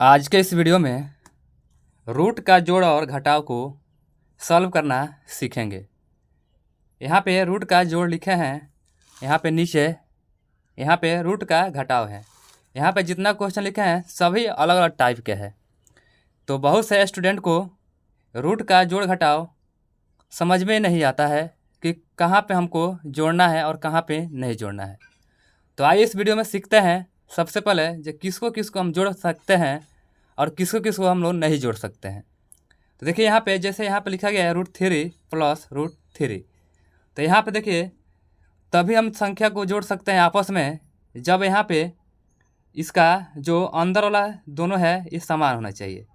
आज के इस वीडियो में रूट का जोड़ और घटाव को सॉल्व करना सीखेंगे। यहाँ पे रूट का जोड़ लिखे हैं, यहाँ पे नीचे यहाँ पे रूट का घटाव है। यहाँ पे जितना क्वेश्चन लिखे हैं सभी अलग अलग टाइप के हैं। तो बहुत से स्टूडेंट को रूट का जोड़ घटाव समझ में नहीं आता है कि कहाँ पे हमको जोड़ना है और कहाँ पे नहीं जोड़ना है। तो आइए इस वीडियो में सीखते हैं। सबसे पहले जो किसको किसको हम जोड़ सकते हैं और किसको किसको हम लोग नहीं जोड़ सकते हैं। तो देखिए यहाँ पे जैसे यहाँ पे लिखा गया है √3 प्लस √3। तो यहाँ पे देखिए तभी हम संख्या को जोड़ सकते हैं आपस में जब यहाँ पे इसका जो अंदर वाला दोनों है ये समान होना चाहिए।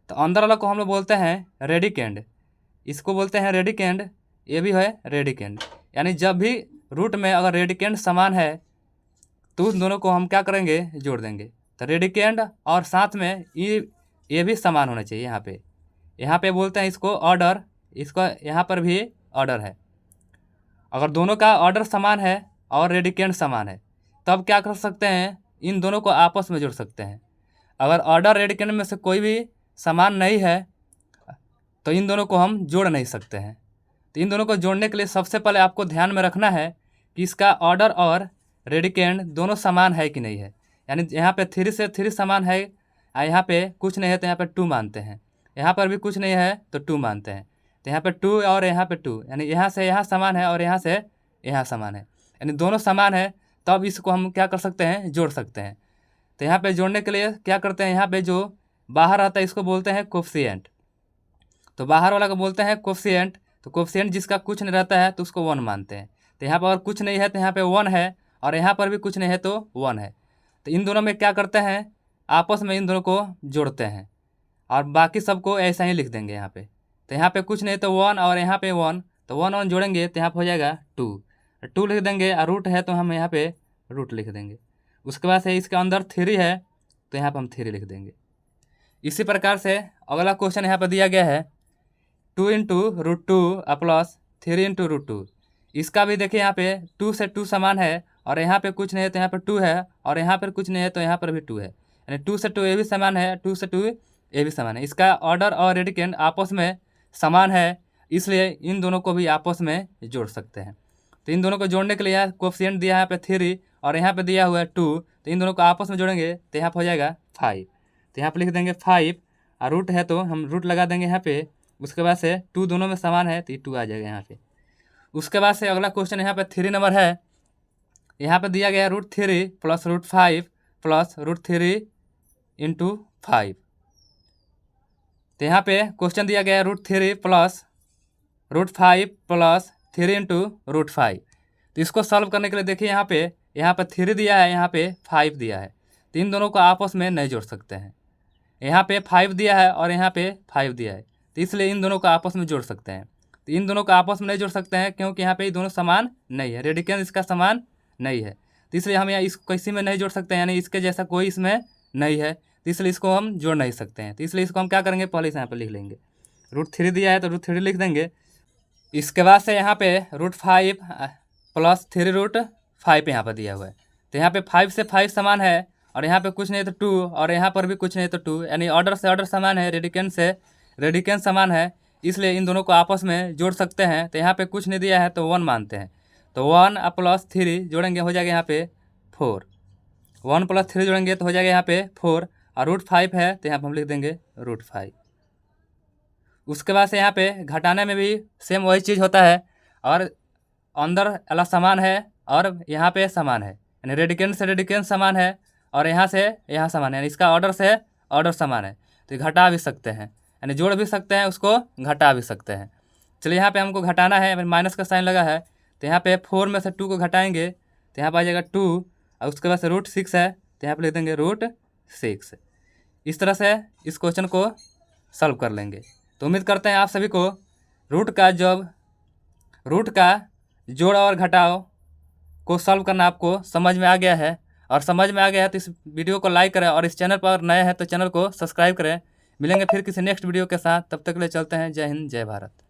तो अंदर वाला को हम लोग बोलते हैं रेडिकेंड, इसको बोलते हैं रेडिकेंड, ये भी है रेडिकेंड। यानी जब भी रूट में अगर रेडिकेंड समान है तो उन दोनों को हम क्या करेंगे, जोड़ देंगे। तो रेडिकेंड और साथ में ये भी समान होना चाहिए। यहाँ पे बोलते हैं इसको ऑर्डर, इसको यहाँ पर भी ऑर्डर है। अगर दोनों का ऑर्डर समान है और रेडिकेंड समान है तब क्या कर सकते हैं, इन दोनों को आपस में जोड़ सकते हैं। अगर ऑर्डर रेडिकेंड में से कोई भी समान नहीं है तो इन दोनों को हम जोड़ नहीं सकते हैं। तो इन दोनों को जोड़ने के लिए सबसे पहले आपको ध्यान में रखना है कि इसका ऑर्डर और रेडिकेंड दोनों समान है कि नहीं है। यानी यहाँ पे 3 से 3 समान है, यहाँ पे कुछ नहीं है तो यहाँ पे 2 मानते हैं, यहाँ पर भी कुछ नहीं है तो 2 मानते हैं। तो यहाँ पे 2 और यहाँ पे 2, यानी यहाँ से यहाँ समान है और यहाँ से यहाँ समान है, यानी दोनों समान है। तब इसको हम क्या कर सकते हैं, जोड़ सकते हैं। तो यहाँ पे जोड़ने के लिए क्या करते हैं, यहाँ पे जो बाहर आता है इसको बोलते हैं कोफिशिएंट। तो बाहर वाला को बोलते हैं कोफिशिएंट। तो कोफिशिएंट जिसका कुछ नहीं रहता है तो उसको 1 मानते हैं। तो यहाँ पर अगर कुछ नहीं है तो यहाँ पे 1 है और यहाँ पर भी कुछ नहीं है तो 1 है। तो इन दोनों में क्या करते हैं, आपस में इन दोनों को जोड़ते हैं और बाकी सबको ऐसा ही लिख देंगे यहाँ पे। तो यहाँ पे कुछ नहीं तो 1 और यहाँ पे 1, तो 1 1 जोड़ेंगे तो यहाँ पे हो जाएगा 2 लिख देंगे। और रूट है तो हम यहाँ पे रूट लिख देंगे। उसके बाद से इसके अंदर 3 है तो यहाँ पर हम 3 लिख देंगे। इसी प्रकार से अगला क्वेश्चन यहाँ पर दिया गया है 2 × √2 प्लस 3 × √2। इसका भी देखिए यहाँ पे 2 से 2 समान है और यहाँ पे कुछ नहीं है तो यहाँ पे 2 है और यहाँ पर कुछ नहीं है तो यहाँ पर भी 2 है, यानी 2 से 2 ये भी समान है, 2 से 2 ये भी समान है। इसका ऑर्डर और रेडिकेंड आपस में समान है, इसलिए इन दोनों को भी आपस में जोड़ सकते हैं। तो इन दोनों को जोड़ने के लिए यहाँ कोफिशिएंट दिया है यहाँ पे 3 और यहाँ पे दिया हुआ है 2, तो इन दोनों को आपस में जोड़ेंगे तो यहाँ पर हो जाएगा 5। तो यहाँ पर लिख देंगे 5 और रूट है तो हम रूट लगा देंगे यहाँ पे। उसके बाद से 2 दोनों में समान है तो ये 2 आ जाएगा यहाँ पे। उसके बाद से अगला क्वेश्चन यहाँ पे 3 नंबर है। यहाँ पे दिया गया √3 प्लस √5 प्लस √3 × 5। तो यहाँ पे क्वेश्चन दिया गया है √3 प्लस √5 प्लस 3 × √5। तो इसको सॉल्व करने के लिए देखिए यहाँ पे 3 दिया है, यहाँ पे 5 दिया है, तो इन दोनों को आपस में नहीं जोड़ सकते हैं। यहाँ पे 5 दिया है और यहाँ पे 5 दिया है, तो इसलिए इन दोनों को आपस में जोड़ सकते हैं। तो इन दोनों को आपस में नहीं जोड़ सकते हैं क्योंकि यहाँ पे ये दोनों समान नहीं है, रेडिकेंड इसका समान नहीं है, तो इसलिए हम यहाँ इस किसी में नहीं जोड़ सकते हैं, यानी इसके जैसा कोई इसमें नहीं है, तो इसलिए इसको हम जोड़ नहीं सकते हैं। तो इसलिए इसको हम क्या करेंगे, पहले इस यहाँ पर लिख लेंगे। √3 दिया है तो √3 लिख देंगे। इसके बाद से यहाँ पे √5 प्लस 3 √5 यहाँ पर दिया हुआ है, तो यहाँ पे 5 से 5 समान है और यहाँ पे कुछ नहीं तो 2 और यहाँ पर भी कुछ नहीं तो 2, यानी ऑर्डर से ऑर्डर समान है, रेडिकेंड से रेडिकेंड समान है, इसलिए इन दोनों को आपस में जोड़ सकते हैं। तो यहाँ पे कुछ नहीं दिया है तो 1 मानते हैं, तो 1 प्लस 3 जोड़ेंगे हो जाएगा यहाँ पे 4। 1 प्लस 3 जोड़ेंगे तो हो जाएगा यहाँ पे 4 और √5 है तो यहाँ पर हम लिख देंगे √5। उसके बाद से यहाँ पे घटाने में भी सेम वही चीज़ होता है, और अंदर अलग समान है और यहाँ पे समान है, यानी रेडिकेंड से रेडिकेंड समान है और यहाँ से यहाँ समान है, यानी इसका ऑर्डर से ऑर्डर समान है, तो घटा भी सकते हैं, यानी जोड़ भी सकते हैं, उसको घटा भी सकते हैं। चलिए यहाँ पे हमको घटाना है, माइनस का साइन लगा है, तो यहाँ पे 4 में से 2 को घटाएंगे तो यहाँ पर आ जाएगा 2 और उसके बाद से √6 है तो यहाँ पर लिख देंगे √6। इस तरह से इस क्वेश्चन को सॉल्व कर लेंगे। तो उम्मीद करते हैं आप सभी को रूट का जोड़ और घटाव को सॉल्व करना आपको समझ में आ गया है, और समझ में आ गया है तो इस वीडियो को लाइक करें और इस चैनल पर नए हैं तो चैनल को सब्सक्राइब करें। मिलेंगे फिर किसी नेक्स्ट वीडियो के साथ, तब तक के लिए चलते हैं। जय हिंद, जय भारत।